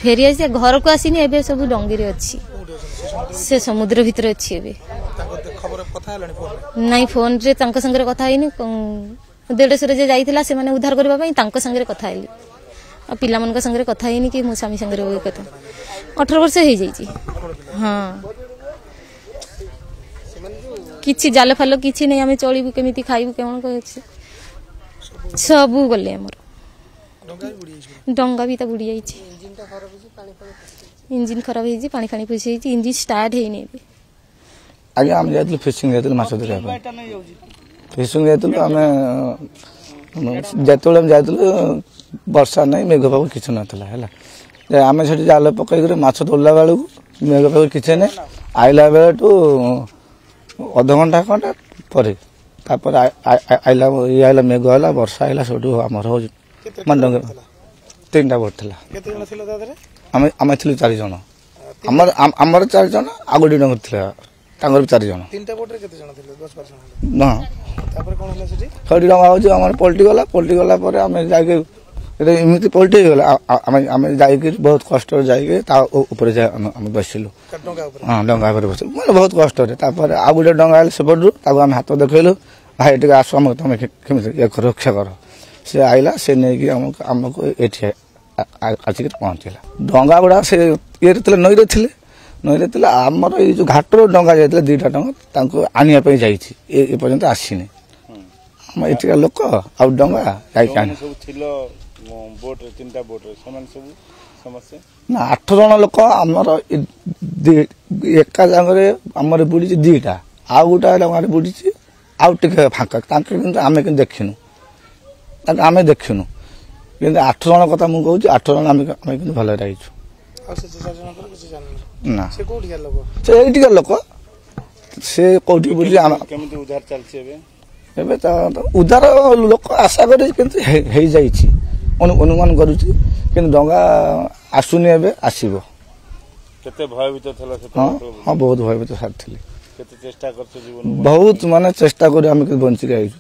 फेरी आसी घर को आसीनी एबे सब डंगी रे अछि से समुद्र भीतर अछि एबे खबर कथा हलानी फोन नहीं फोन रे तांको संगे कथा हिनी देड़सरे जे जाइथिला से माने उद्धार करबा पई तांको संगे कथा हिली आ पिला मन का संगे कथा हिनी कि मो स्वामी संगे रे कथा 18 वर्ष हे जाई छी हां किछि जाल फालो किछि नै हमें चलिबु केमिति खाइबु केमन कहै सब गले हमर डंगा भी तो बुड़ी जाइए इंजिन खराब है पानी फानी पशि इंजिन स्टार्ट है नहीं आगे आम जाइए फिशिंग जाइए माछ धरिया फिशिंग जाइए आम जो जाइए वर्षा नहीं मेघ पाग कि ना आम से जाल पकड़ माछ धरला बेलू मेघ पाग कि ना आइला बेलू अध घंटा घंटा पर आइला आइला मेघ है वर्षा आइला सब आमर हो मंडंग 3टा बोट थला आम थी 4 जन आमर 4 जन आगोटी डंगर थला तांगर 4 जन 3टा बोट रे केते जन थिले 10% ना तापर कोन हला सेठी खडी डंगा हो हमर पलटी गला पर आम जाके एमती पलटी गला आम जाके बहुत कष्ट जाके ता ऊपर जा हम बसिलु डंगा ऊपर हां डंगा ऊपर बसिलु माने बहुत कष्ट रे तापर आगोटी डंगा आले सेपडु ताको हम हाथ देखैलु भाई टिके आसो हम तुम केमि रक्षा कर से आइला से नहीं आमको ये आसिक पहुँचला डंगा गुड़ा से ये नई थे आमर ये जो घाटर डंगा जाते 2टा डंगा आने जापर्यंत आसनी आम ये लोक आ डंगा ना 8 जन लोक आमर एका जगह आमर बुड़ी 2टा आउ गोटा डंगा बुड़ी आउ टे फाँका आम देखिनु आम देखिनु कि 8 जन कथा मुझे कहूँ 8 जन आम भल रही ना से लोक से कौटी बुझे उद्धार लोक आशा कर अनुमान करुँच डंगा आसुनी एवं आसब हाँ बहुत भयभीत सारी बहुत माने चेष्टा कर बंचिक आईचु।